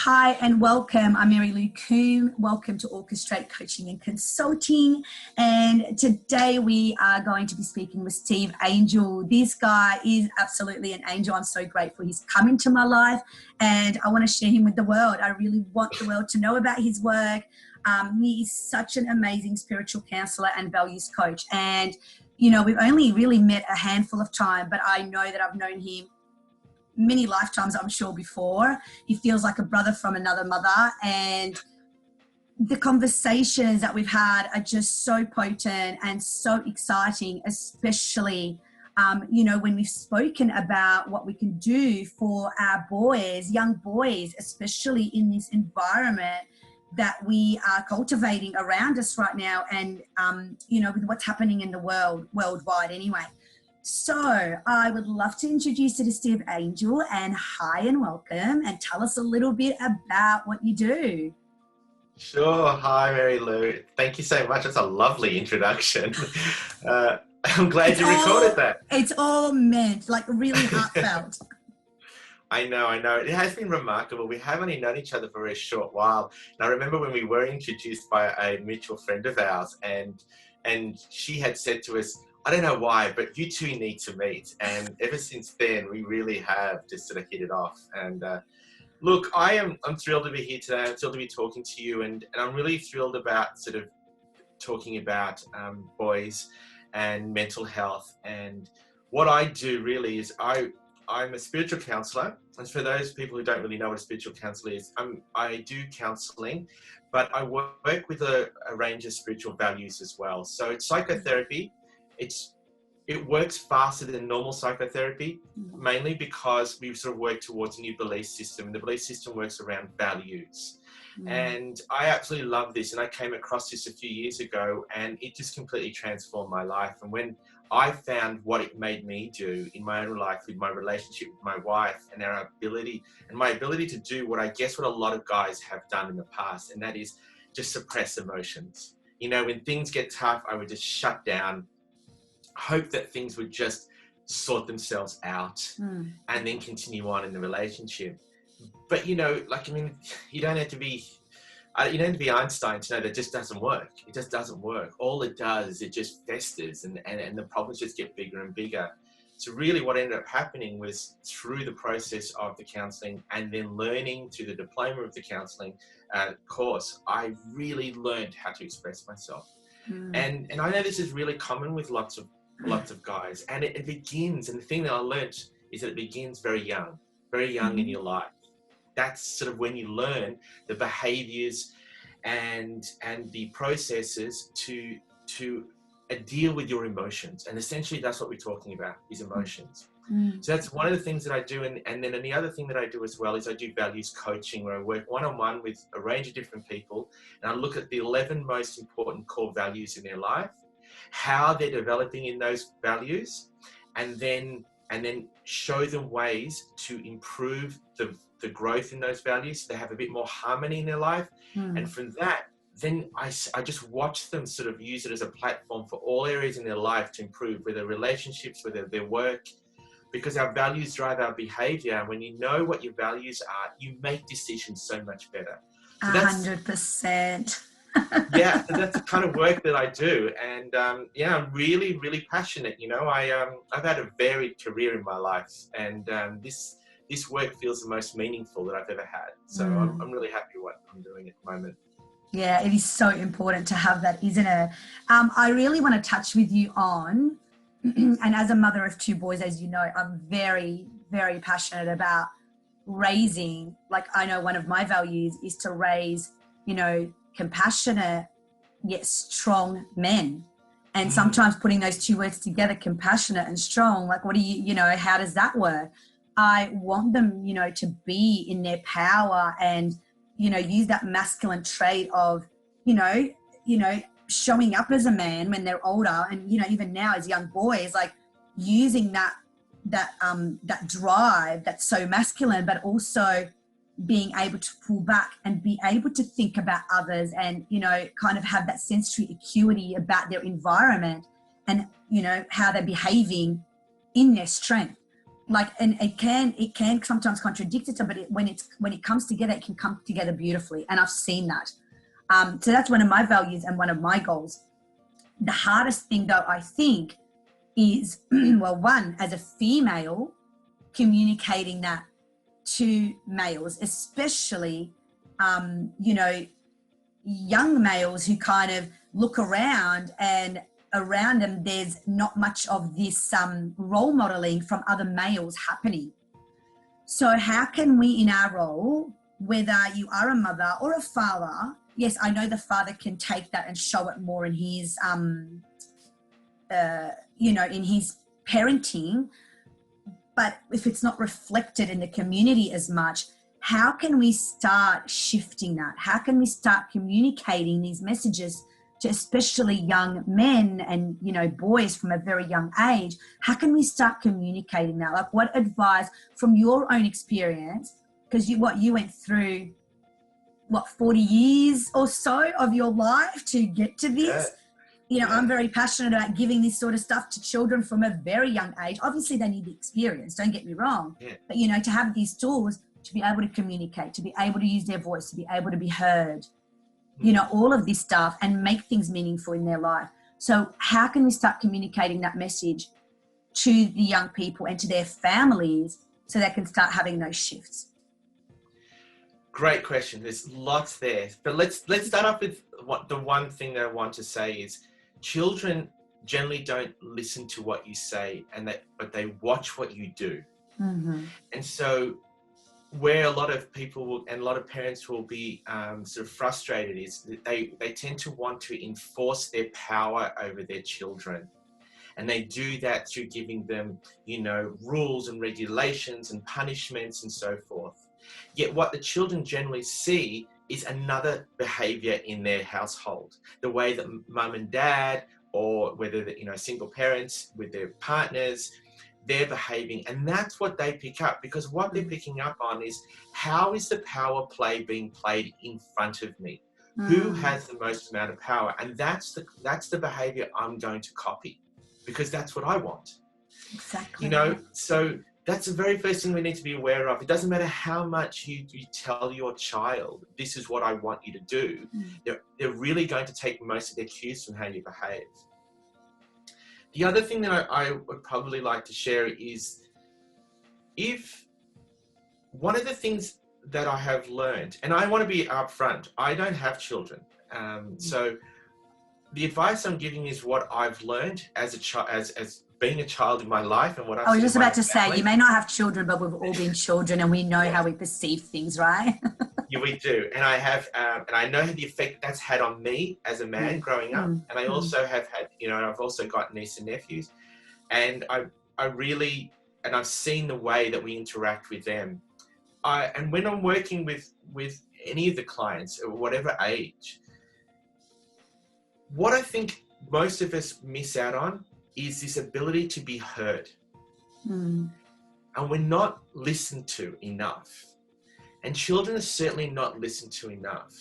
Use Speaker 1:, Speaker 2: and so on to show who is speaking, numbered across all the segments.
Speaker 1: Hi and welcome. I'm Mary Lou Coombe. Welcome to Orchestrate Coaching and Consulting. And today we are going to be speaking with Steve Angel. This guy is absolutely an angel. I'm so grateful he's come into my life and I want to share him with the world. I really want the world to know about his work. He is such an amazing spiritual counselor and values coach. And, you know, we've only really met a handful of time, but I know that I've known him many lifetimes, I'm sure, before. He feels like a brother from another mother, and the conversations that we've had are just so potent and so exciting, especially when we've spoken about what we can do for our boys, young boys, especially in this environment that we are cultivating around us right now, and with what's happening in the world, worldwide anyway. So I would love to introduce you to Steve Angel, and hi and welcome, and tell us a little bit about what you do.
Speaker 2: Sure. Hi, Mary Lou. Thank you so much. That's a lovely introduction. I'm glad you recorded that.
Speaker 1: It's all meant, like really heartfelt.
Speaker 2: I know. It has been remarkable. We have only known each other for a short while. And I remember when we were introduced by a mutual friend of ours, and she had said to us, I don't know why, but you two need to meet. And ever since then, we really have just sort of hit it off. And look, I'm thrilled to be here today. I'm thrilled to be talking to you. And I'm really thrilled about sort of talking about boys and mental health. And what I do really is I'm a spiritual counselor. And for those people who don't really know what a spiritual counselor is, I do counseling, but I work with a range of spiritual values as well. So it's psychotherapy. It works faster than normal psychotherapy, mainly because we sort of work towards a new belief system, and the belief system works around values. And I absolutely love this, and I came across this a few years ago, and it just completely transformed my life. And when I found what it made me do in my own life with my relationship with my wife and my ability to do what a lot of guys have done in the past, and that is just suppress emotions. You know, when things get tough, I would just shut down, hope that things would just sort themselves out and then continue on in the relationship. But you don't have to be Einstein to know that just doesn't work. It just doesn't work. All it does is it just festers and the problems just get bigger and bigger. So really what ended up happening was, through the process of the counselling and then learning through the diploma of the counselling course, I really learned how to express myself. And I know this is really common with lots of guys, and it begins, and the thing that I learned is that it begins very young in your life. That's sort of when you learn the behaviors and the processes to deal with your emotions. And essentially that's what we're talking about, is emotions. So that's one of the things that I do. And then the other thing that I do as well is I do values coaching, where I work one-on-one with a range of different people, and I look at the 11 most important core values in their life, how they're developing in those values, and then show them ways to improve the growth in those values, so they have a bit more harmony in their life. And from that, then I just watch them sort of use it as a platform for all areas in their life to improve, whether relationships, whether their work, because our values drive our behavior. And when you know what your values are, you make decisions so much better. So
Speaker 1: 100%.
Speaker 2: Yeah, so that's the kind of work that I do. And I'm really, really passionate. You know, I've had a varied career in my life, and this work feels the most meaningful that I've ever had. So I'm really happy with what I'm doing at the moment.
Speaker 1: Yeah, it is so important to have that, isn't it? I really want to touch with you on, and as a mother of two boys, as you know, I'm very, very passionate about raising, like, I know one of my values is to raise, compassionate yet strong men. And sometimes putting those two words together, compassionate and strong, like, what do how does that work? I want them, to be in their power and, use that masculine trait of, showing up as a man when they're older, and, even now as young boys, like using that drive that's so masculine, but also being able to pull back and be able to think about others and, kind of have that sensory acuity about their environment and, how they're behaving in their strength. like, and it can sometimes contradict itself, but when it comes together, it can come together beautifully. And I've seen that. So that's one of my values and one of my goals. The hardest thing, though, I think, is, well, one, as a female, communicating that to males, especially, you know, young males who kind of look around, and around them there's not much of this role modeling from other males happening. So how can we, in our role, whether you are a mother or a father, yes, I know the father can take that and show it more in his you know, in his parenting, but if it's not reflected in the community as much, how can we start shifting that? How can we start communicating these messages to especially young men and, you know, boys from a very young age? How can we start communicating that? Like, what advice from your own experience, because you went through, 40 years or so of your life to get to this?
Speaker 2: Yeah.
Speaker 1: You know, I'm very passionate about giving this sort of stuff to children from a very young age. Obviously, they need the experience, don't get me wrong.
Speaker 2: Yeah.
Speaker 1: But, you know, to have these tools to be able to communicate, to be able to use their voice, to be able to be heard, you know, all of this stuff, and make things meaningful in their life. So how can we start communicating that message to the young people and to their families so they can start having those shifts?
Speaker 2: Great question. There's lots there, but let's start off with the one thing that I want to say is children generally don't listen to what you say, but they watch what you do.
Speaker 1: Mm-hmm.
Speaker 2: And so where a lot of people and a lot of parents will be sort of frustrated is that they tend to want to enforce their power over their children. And they do that through giving them, you know, rules and regulations and punishments and so forth. Yet what the children generally see is another behavior in their household. The way that mum and dad, or whether the, you know, single parents with their partners, they're behaving, and that's what they pick up, because what they're picking up on is, how is the power play being played in front of me? Who has the most amount of power? And that's the behavior I'm going to copy, because that's what I want.
Speaker 1: Exactly.
Speaker 2: You know, so that's the very first thing we need to be aware of. It doesn't matter how much you tell your child, this is what I want you to do. They're really going to take most of their cues from how you behave. The other thing that I would probably like to share is, if one of the things that I have learned, and I want to be upfront, I don't have children. So the advice I'm giving is what I've learned as a child, as being a child in my life, and what I've
Speaker 1: I was just about to say, you may not have children, but we've all been children, and we know how we perceive things, right?
Speaker 2: Yeah, we do. And I have, and I know the effect that's had on me as a man growing up. And I also have had, you know, I've also got nieces and nephews, and I really, and I've seen the way that we interact with them. And when I'm working with any of the clients, or whatever age, what I think most of us miss out on is this ability to be heard. And we're not listened to enough. And children are certainly not listened to enough.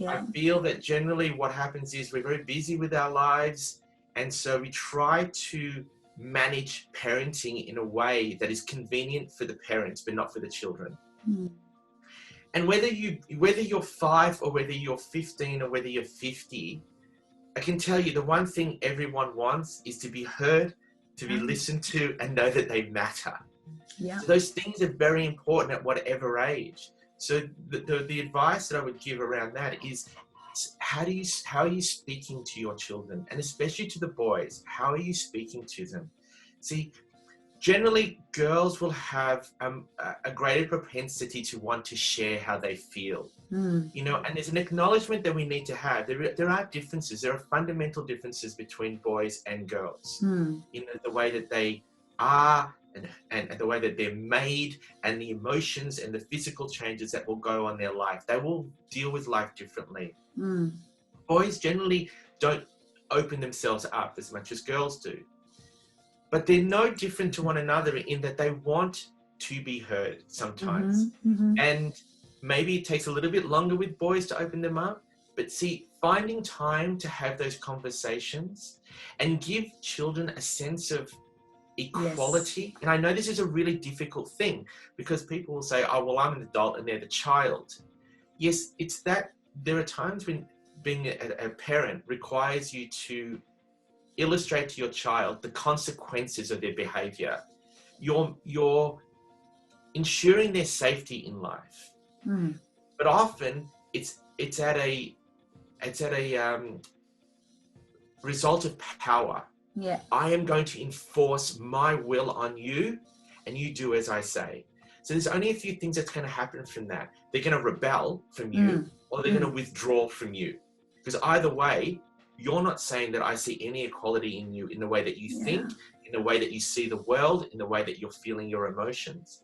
Speaker 2: I feel that generally what happens is we're very busy with our lives, and so we try to manage parenting in a way that is convenient for the parents but not for the children. And whether you're 5 or whether you're 15 or whether you're 50, I can tell you the one thing everyone wants is to be heard, to be listened to, and know that they matter. So those things are very important at whatever age. So the advice that I would give around that is, how are you speaking to your children, and especially to the boys? How are you speaking to them? See, generally girls will have a greater propensity to want to share how they feel. You know, and there's an acknowledgement that we need to have. There are differences. There are fundamental differences between boys and girls. You know, the way that they are, and the way that they're made, and the emotions and the physical changes that will go on their life. They will deal with life differently. Boys generally don't open themselves up as much as girls do. But they're no different to one another in that they want to be heard sometimes. And maybe it takes a little bit longer with boys to open them up. But see, finding time to have those conversations and give children a sense of equality. And I know this is a really difficult thing because people will say, oh, well, I'm an adult and they're the child. Yes, it's that there are times when being a parent requires you to illustrate to your child the consequences of their behavior. You're ensuring their safety in life. But often it's at a result of power.
Speaker 1: Yeah.
Speaker 2: I am going to enforce my will on you and you do as I say. So there's only a few things that's going to happen from that. They're going to rebel from you or they're going to withdraw from you. Because either way, you're not saying that I see any equality in you in the way that you think, in the way that you see the world, in the way that you're feeling your emotions.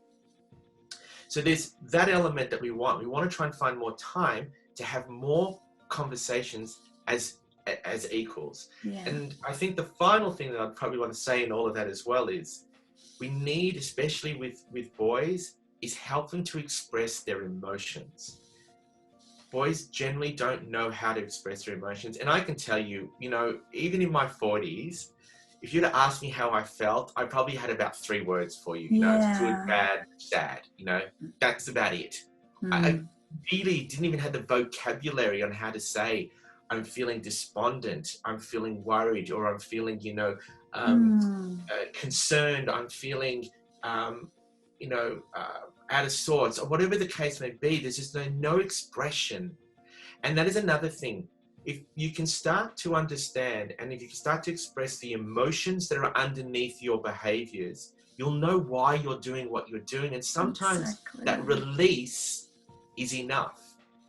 Speaker 2: So there's that element that we want. We want to try and find more time to have more conversations as equals. And I think the final thing that I'd probably want to say in all of that as well is we need, especially with boys, is help them to express their emotions. Boys generally don't know how to express their emotions. And I can tell you, even in my 40s, if you'd have asked me how I felt, I probably had about 3 words for you. It's good, bad, sad, that's about it. I really didn't even have the vocabulary on how to say, I'm feeling despondent, I'm feeling worried, or I'm feeling, concerned, I'm feeling, out of sorts, or whatever the case may be. There's just no expression. And that is another thing. If you can start to understand and if you can start to express the emotions that are underneath your behaviors, you'll know why you're doing what you're doing. And sometimes that release is enough.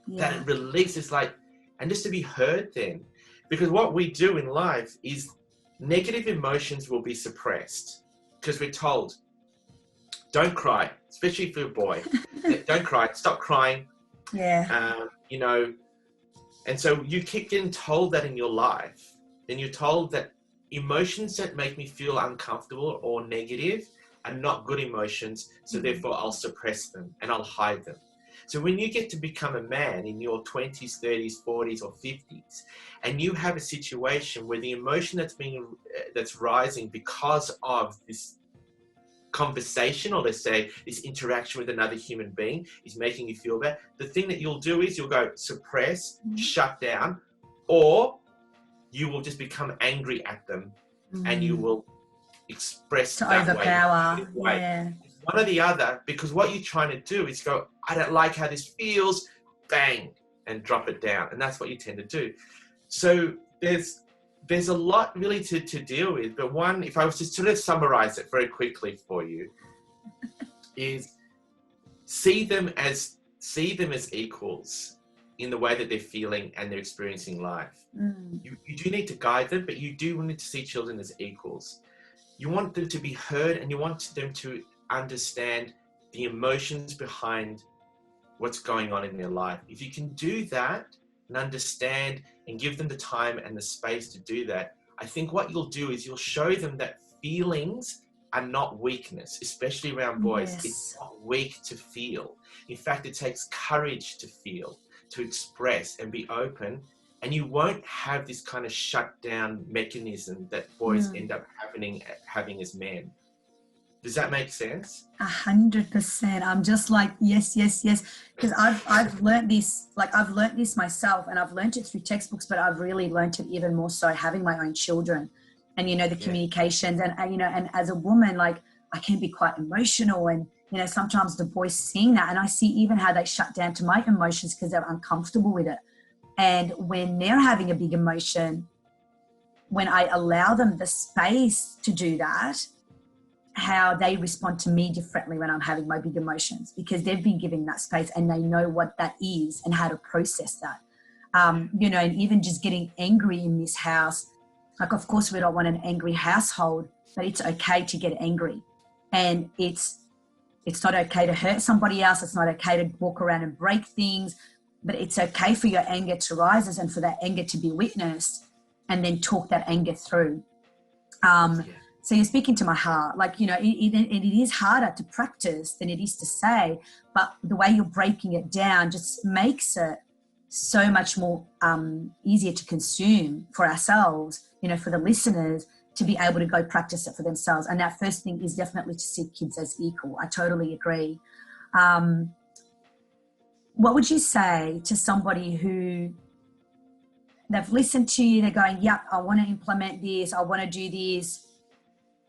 Speaker 2: That release is like, and just to be heard then. Because what we do in life is negative emotions will be suppressed because we're told, don't cry, especially for a boy. Don't cry, stop crying. And so you keep getting told that in your life, then you're told that emotions that make me feel uncomfortable or negative are not good emotions, so therefore I'll suppress them and I'll hide them. So when you get to become a man in your 20s, 30s, 40s, or 50s, and you have a situation where the emotion that's rising because of this conversation, or let's say this interaction with another human being, is making you feel bad, the thing that you'll do is you'll go suppress, shut down, or you will just become angry at them and you will express
Speaker 1: to
Speaker 2: that
Speaker 1: overpower.
Speaker 2: way. One or the other, because what you're trying to do is go, I don't like how this feels, bang, and drop it down. And that's what you tend to do. So there's a lot really to deal with. But one, if I was to sort of summarize it very quickly for you, is see them as equals in the way that they're feeling and they're experiencing life. You do need to guide them, but you do need to see children as equals. You want them to be heard and you want them to understand the emotions behind what's going on in their life. If you can do that and understand and give them the time and the space to do that, I think what you'll do is you'll show them that feelings are not weakness, especially around boys. It's not weak to feel. In fact, it takes courage to feel, to express and be open. And you won't have this kind of shut down mechanism that boys end up having as men. Does that make sense?
Speaker 1: 100%. I'm just like, yes. Because I've learned this, I've learned this myself, and I've learned it through textbooks, but I've really learned it even more so having my own children and, the communications and, and as a woman, I can be quite emotional, and, sometimes the boys seeing that, and I see even how they shut down to my emotions because they're uncomfortable with it. And when they're having a big emotion, when I allow them the space to do that, how they respond to me differently when I'm having my big emotions, because they've been given that space and they know what that is and how to process that. And even just getting angry in this house, of course we don't want an angry household, but it's okay to get angry. And it's not okay to hurt somebody else. It's not okay to walk around and break things, but it's okay for your anger to rise and for that anger to be witnessed and then talk that anger through. So you're speaking to my heart, it is harder to practice than it is to say, but the way you're breaking it down just makes it so much more easier to consume for ourselves, for the listeners, to be able to go practice it for themselves. And that first thing is definitely to see kids as equal. I totally agree. What would you say to somebody who they've listened to you, they're going, yep, I want to implement this, I want to do this,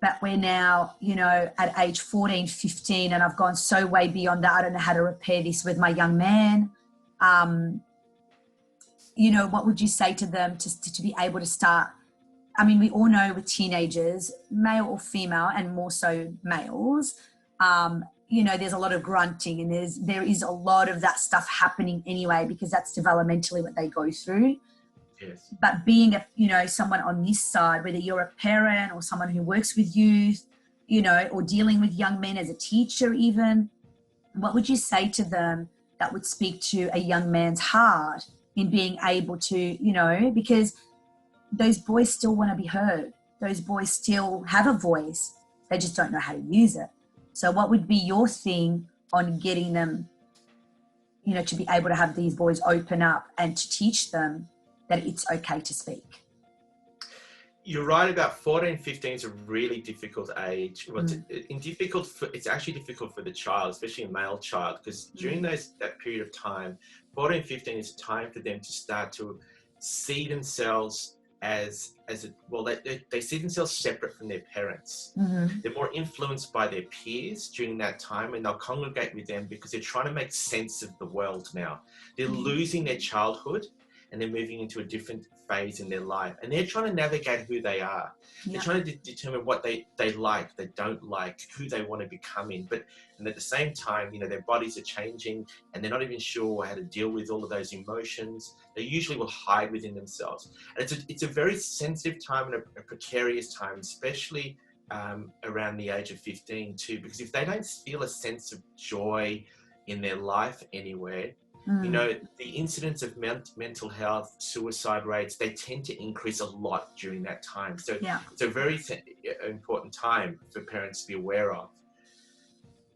Speaker 1: but we're now, you know, at age 14, 15, and I've gone so way beyond that, I don't know how to repair this with my young man. You know, what would you say to them to be able to start? I mean, we all know with teenagers, male or female, and more so males, you know, there's a lot of grunting, and there is a lot of that stuff happening anyway, because that's developmentally what they go through.
Speaker 2: Yes.
Speaker 1: But being someone on this side, whether you're a parent or someone who works with youth, you know, or dealing with young men as a teacher even, what would you say to them that would speak to a young man's heart in being able to, you know, because those boys still want to be heard. Those boys still have a voice. They just don't know how to use it. So what would be your thing on getting them, you know, to be able to have these boys open up and to teach them that it's okay to speak?
Speaker 2: You're right about 14, 15 is a really difficult age. It's actually difficult for the child, especially a male child, because during that period of time, 14, 15 is a time for them to start to see themselves they see themselves separate from their parents. They're more influenced by their peers during that time, and they'll congregate with them because they're trying to make sense of the world now. They're losing their childhood, and they're moving into a different phase in their life, and they're trying to navigate who they are. They're trying to determine what they like, they don't like, who they want to become in. And at the same time, you know, their bodies are changing, and they're not even sure how to deal with all of those emotions. They usually will hide within themselves. And it's a very sensitive time and a precarious time, especially around the age of 15 too, because if they don't feel a sense of joy in their life anywhere, you know, the incidence of mental health, suicide rates, they tend to increase a lot during that time. So it's a very important time for parents to be aware of.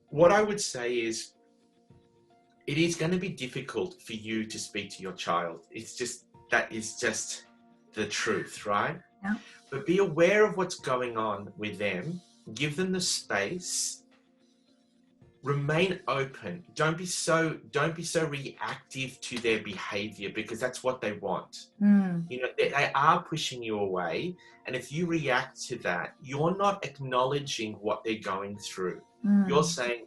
Speaker 2: What I would say is, it is going to be difficult for you to speak to your child. That is just the truth, right?
Speaker 1: Yeah.
Speaker 2: But be aware of what's going on with them. Give them the space. Remain open. Don't be so reactive to their behavior, because that's what they want. You know, they are pushing you away, and if you react to that, you're not acknowledging what they're going through. You're saying,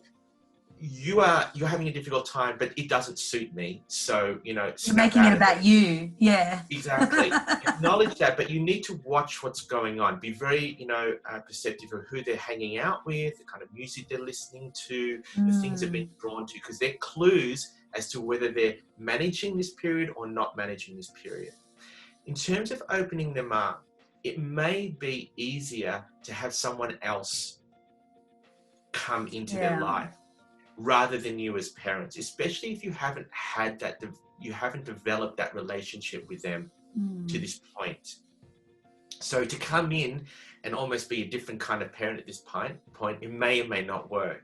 Speaker 2: you're having a difficult time, but it doesn't suit me. So, you know,
Speaker 1: you're making it about you. Yeah.
Speaker 2: Exactly. Acknowledge that, but you need to watch what's going on. Be very, you know, perceptive of who they're hanging out with, the kind of music they're listening to, the things they've been drawn to, because they're clues as to whether they're managing this period or not managing this period. In terms of opening them up, it may be easier to have someone else come into their life rather than you as parents, especially if you haven't had that, you haven't developed that relationship with them to this point. So to come in and almost be a different kind of parent at this point, it may or may not work.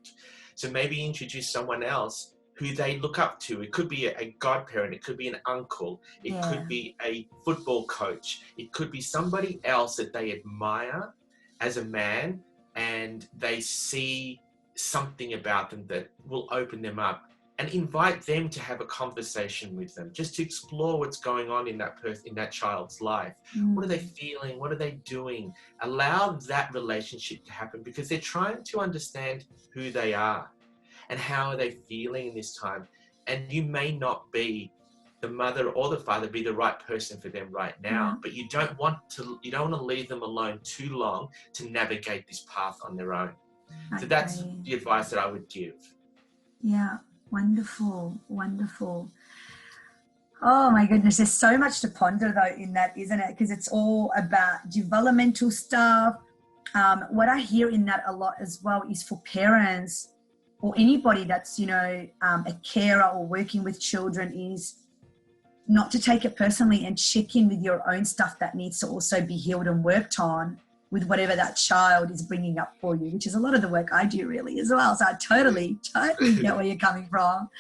Speaker 2: So maybe introduce someone else who they look up to. It could be a godparent, it could be an uncle, it could be a football coach, it could be somebody else that they admire as a man, and they see something about them that will open them up, and invite them to have a conversation with them, just to explore what's going on in that child's life. What are they feeling? What are they doing? Allow that relationship to happen, because they're trying to understand who they are and how are they feeling in this time. And you may not be the mother or the father, be the right person for them right now, but you don't want to leave them alone too long to navigate this path on their own. So that's the advice that I would give.
Speaker 1: Yeah, wonderful. Oh my goodness, there's so much to ponder though in that, isn't it? Because it's all about developmental stuff. What I hear in that a lot as well is for parents or anybody that's, you know, a carer or working with children, is not to take it personally and check in with your own stuff that needs to also be healed and worked on with whatever that child is bringing up for you, which is a lot of the work I do really as well. So I totally get where you're coming from.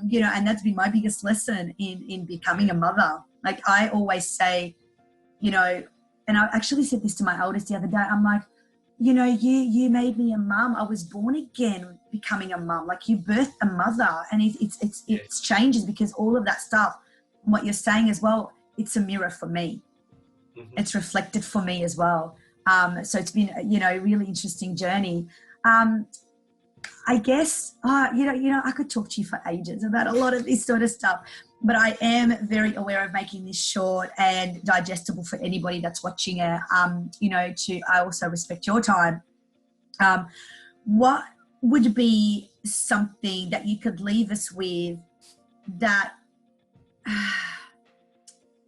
Speaker 1: You know, and that's been my biggest lesson in becoming a mother. Like I always say, you know, and I actually said this to my eldest the other day. I'm like, you know, you made me a mum. I was born again becoming a mum. Like, you birthed a mother, and it's changes, because all of that stuff, what you're saying as well, it's a mirror for me.
Speaker 2: Mm-hmm.
Speaker 1: It's reflected for me as well. So it's been, you know, a really interesting journey. I guess, you know, I could talk to you for ages about a lot of this sort of stuff, but I am very aware of making this short and digestible for anybody that's watching it. You know, I also respect your time. What would be something that you could leave us with that,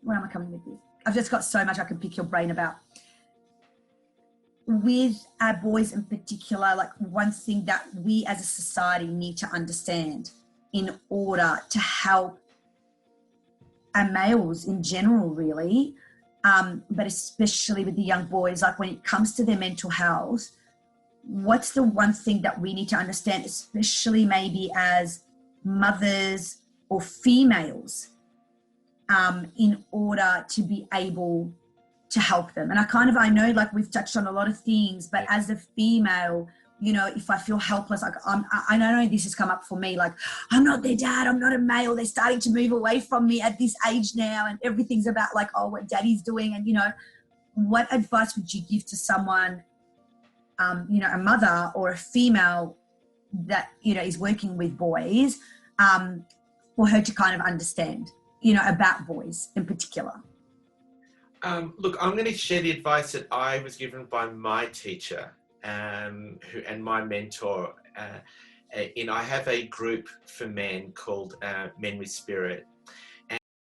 Speaker 1: where am I coming with this? I've just got so much I could pick your brain about. With our boys in particular, like, one thing that we as a society need to understand in order to help our males in general, really, but especially with the young boys, like when it comes to their mental health, what's the one thing that we need to understand, especially maybe as mothers or females, in order to be able to help them? And I know, like, we've touched on a lot of things, but as a female, you know, if I feel helpless, like, I know this has come up for me, like, I'm not their dad, I'm not a male, they're starting to move away from me at this age now, and everything's about, like, oh, what daddy's doing. And, you know, what advice would you give to someone, you know, a mother or a female that, you know, is working with boys, for her to kind of understand, you know, about boys in particular?
Speaker 2: Look, I'm going to share the advice that I was given by my teacher, and my mentor. I have a group for men called Men with Spirit,